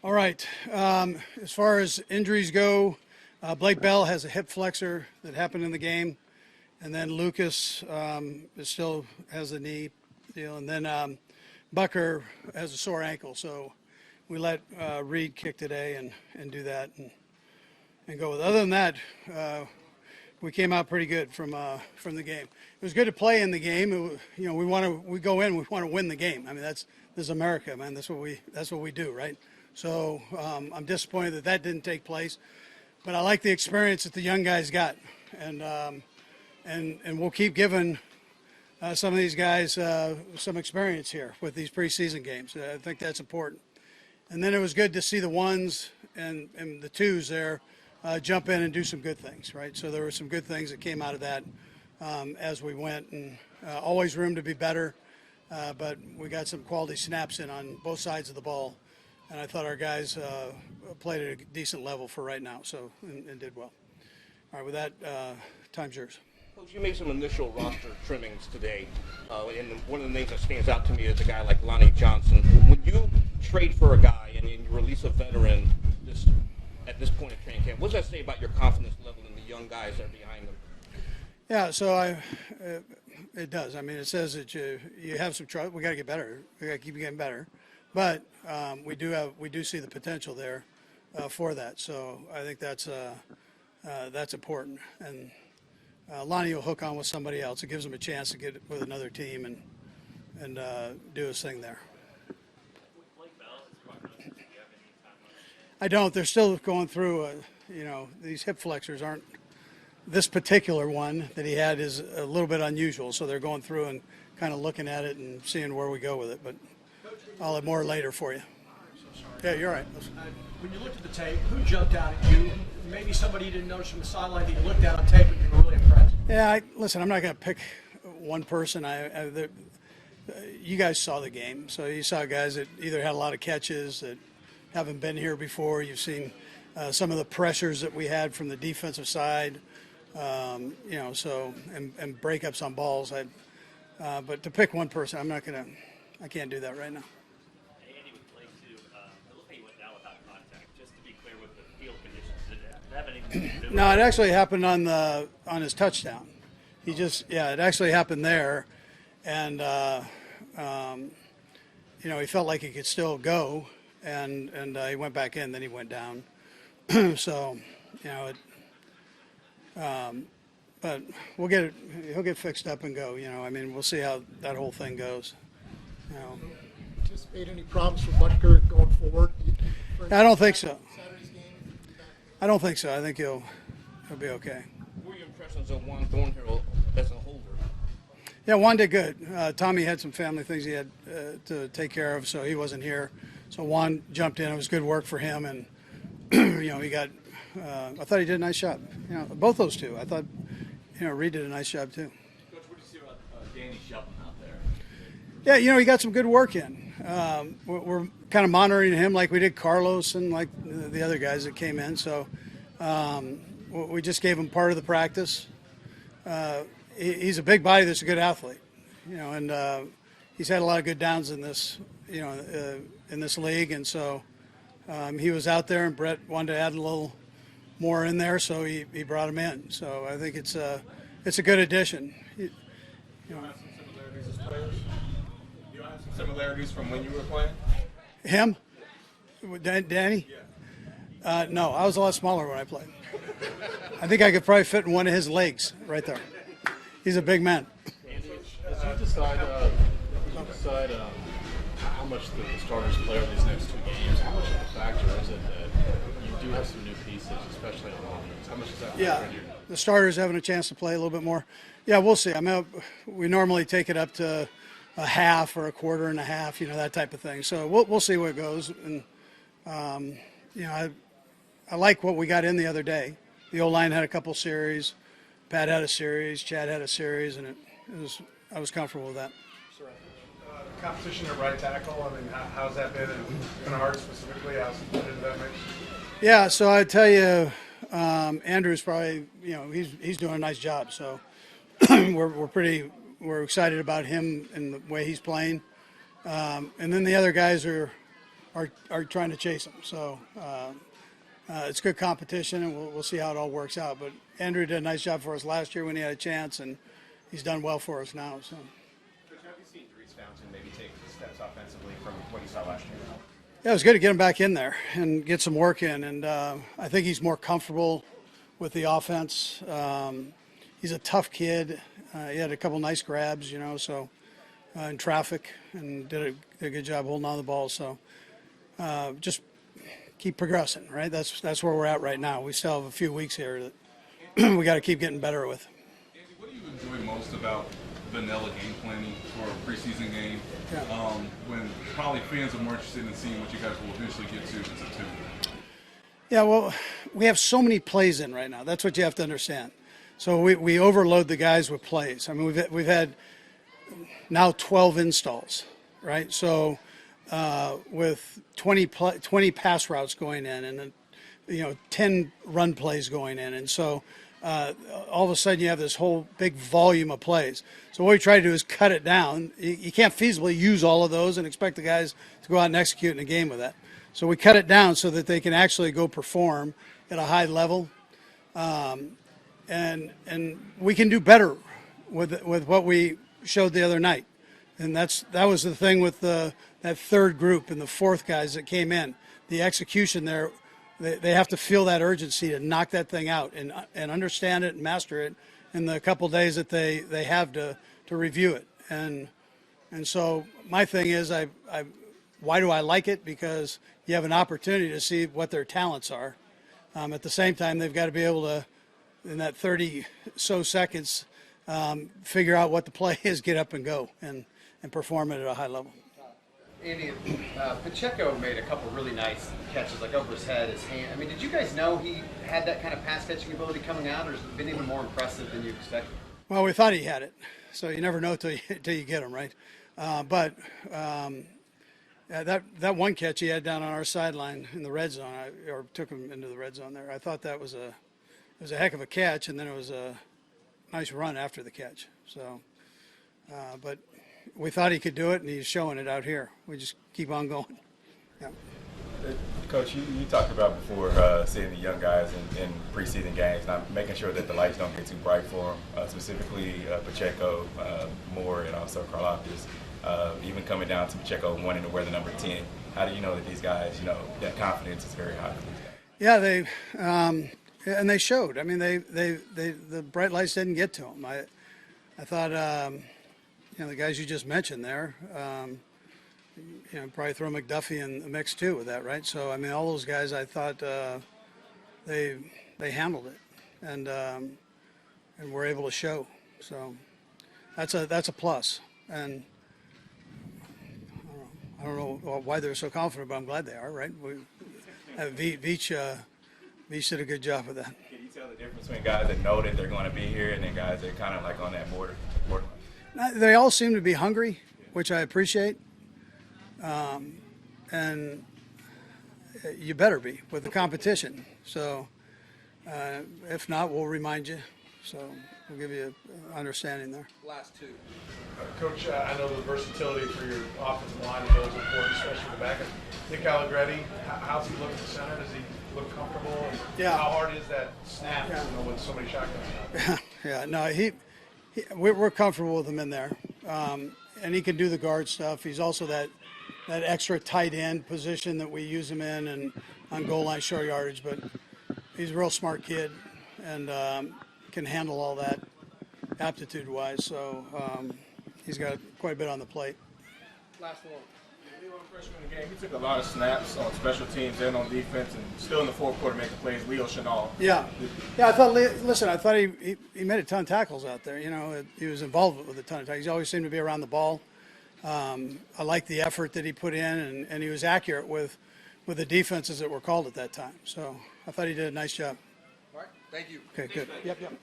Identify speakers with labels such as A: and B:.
A: All right. As far as injuries go, Blake Bell has a hip flexor that happened in the game, and then Lucas still has a knee deal, and then Bucker has a sore ankle. So we let Reid kick today and do that and go with it. Other than that, we came out pretty good from the game. It was good to play in the game. We go in, we want to win the game. I mean, this is America, man. That's what we do, right? So I'm disappointed that didn't take place, but I like the experience that the young guys got, and we'll keep giving some of these guys some experience here with these preseason games. I think that's important. And then it was good to see the ones and the twos there jump in and do some good things, right? So there were some good things that came out of that as we went, and always room to be better, but we got some quality snaps in on both sides of the ball. And I thought our guys played at a decent level for right now, and did well. All right, with that, time's yours.
B: Coach, you made some initial roster trimmings today, and one of the names that stands out to me is a guy like Lonnie Johnson. When you trade for a guy and you release a veteran at this point of training camp, what does that say about your confidence level in the young guys that are behind them?
A: Yeah, so it does. I mean, it says that you have some trouble. We got to get better. We got to keep getting better. But we do see the potential there for that. So I think that's important. And Lonnie will hook on with somebody else. It gives him a chance to get with another team and do his thing there. I don't. They're still going through. These hip flexors aren't. This particular one that he had is a little bit unusual. So they're going through and kind of looking at it and seeing where we go with it. But I'll have more later for you. Yeah, you're right.
C: When you looked at the tape, who jumped out at you? Maybe somebody you didn't notice from the sideline that you looked at on tape and you were really impressed.
A: Yeah, listen, I'm not going to pick one person. You guys saw the game, so you saw guys that either had a lot of catches that haven't been here before. You've seen some of the pressures that we had from the defensive side, and breakups on balls. But to pick one person, I can't do that right now.
D: Andy, with Blake too, it looked like he went down without contact. Just to be clear, with the field conditions, did it have anything to do with
A: No, it actually happened on his touchdown. It actually happened there, and he felt like he could still go, and he went back in, then he went down. So, but we'll get it. He'll get fixed up and go. We'll see how that whole thing goes.
E: Anticipate any problems for Butker going forward?
A: I don't think so. I don't think so. I think he'll be okay.
B: What were your impressions of Juan Thornhill as a holder?
A: Yeah, Juan did good. Tommy had some family things he had to take care of, so he wasn't here. So Juan jumped in. It was good work for him, and he got. I thought he did a nice job. Both those two. I thought, Reid did a nice job too.
D: Coach, what do you see about Danny Shelton out there?
A: Yeah, he got some good work in. We're kind of monitoring him like we did Carlos and like the other guys that came in. So we just gave him part of the practice. He's a big body that's a good athlete, and he's had a lot of good downs in this, in this league. And so he was out there, and Brett wanted to add a little more in there, so he brought him in. So I think it's a good addition.
F: You don't have some similarities as players? You don't have some similarities from when you were playing?
A: Him? Danny?
F: Yeah.
A: No, I was a lot smaller when I played. I think I could probably fit in one of his legs right there. He's a big man.
G: As you decide how much the starters play over these next two games, how much of a factor is it that you do have some new pieces, especially on offense? How much is that factor in here?
A: The starters having a chance to play a little bit more. Yeah, we'll see. We normally take it up to a half or a quarter and a half, that type of thing. So we'll see where it goes. And I like what we got in the other day. The O-line had a couple series, Pat had a series, Chad had a series, and I was comfortable with that.
F: Competition at right tackle, how's that been? And Bernard specifically, how's he fit into that mix?
A: Yeah, so I tell you, Andrew's probably, he's doing a nice job. So we're excited about him and the way he's playing. And then the other guys are are trying to chase him. So it's good competition, and we'll see how it all works out. But Andrew did a nice job for us last year when he had a chance, and he's done well for us now. So.
H: Coach, have you seen Dries Fountain maybe take steps offensively from what you saw last year?
A: Yeah, it was good to get him back in there and get some work in, and I think he's more comfortable with the offense. He's a tough kid. He had a couple nice grabs, so in traffic, and did a good job holding on to the ball. So just keep progressing, right? That's where we're at right now. We still have a few weeks here that we got to keep getting better with.
I: Andy, what do you enjoy most about vanilla game planning for a preseason game?
A: Yeah.
I: When probably fans are more interested in seeing what you guys will eventually get to in September.
A: Yeah, well, we have so many plays in right now. That's what you have to understand. So we overload the guys with plays. I mean, we've had now 12 installs, right? So with 20 pass routes going in, and then 10 run plays going in, and so all of a sudden you have this whole big volume of plays. So what we try to do is cut it down. You can't feasibly use all of those and expect the guys to go out and execute in a game with that. So we cut it down so that they can actually go perform at a high level, and we can do better with what we showed the other night. And that was the thing with that third group and the fourth guys that came in. The execution there, they have to feel that urgency to knock that thing out and understand it and master it in the couple days that they have to review it. And so my thing is, why do I like it? Because you have an opportunity to see what their talents are. At the same time, they've got to be able to, in that 30 so seconds, figure out what the play is, get up and go, and perform it at a high level.
H: Andy, Pacheco made a couple really nice catches, like over his head, his hand. I mean, did you guys know he had that kind of pass catching ability coming out, or has it been even more impressive than you expected?
A: Well, we thought he had it, so you never know till you get him, right? But that one catch he had down on our sideline in the red zone, or took him into the red zone there. I thought that was it was a heck of a catch, and then it was a nice run after the catch. So, but we thought he could do it, and he's showing it out here. We just keep on going. Yeah.
J: Coach, you talked about before seeing the young guys in preseason games, not making sure that the lights don't get too bright for them, specifically Pacheco, Moore, and also Karlaftis, even coming down to Pacheco wanting to wear the number 10. How do you know that these guys, that confidence is very high for these guys?
A: Yeah, and they showed. I mean, the bright lights didn't get to them. I thought, the guys you just mentioned there, probably throw McDuffie in the mix too with that, right? So I mean, all those guys, I thought they handled it and were able to show. So that's a plus. And I don't know why they're so confident, but I'm glad they are, right? Veach did a good job with that.
J: Can you tell the difference between guys that know that they're going to be here and then guys that are kind of like on that borderline?
A: They all seem to be hungry, which I appreciate. And you better be with the competition. So if not, we'll remind you. So we'll give you an understanding there.
F: Last two. Coach, I know the versatility for your offensive line is always important, especially in the back. Nick Allegretti, how's he look at the center? Does he look comfortable? And
A: yeah.
F: How hard is that snap with so many shotguns?
A: Yeah, no, we're comfortable with him in there. And he can do the guard stuff. He's also that extra tight end position that we use him in and on goal line short yardage. But he's a real smart kid and can handle all that aptitude-wise. So he's got quite a bit on the plate.
F: Last one.
K: Freshman game, he took a lot of snaps on special teams and on defense, and still in the fourth quarter making plays. Leo Chenal.
A: Yeah. I thought he made a ton of tackles out there. He was involved with a ton of tackles. He always seemed to be around the ball. I liked the effort that he put in, and he was accurate with the defenses that were called at that time. So I thought he did a nice job.
F: All right. Thank you.
A: Okay, good. Yep.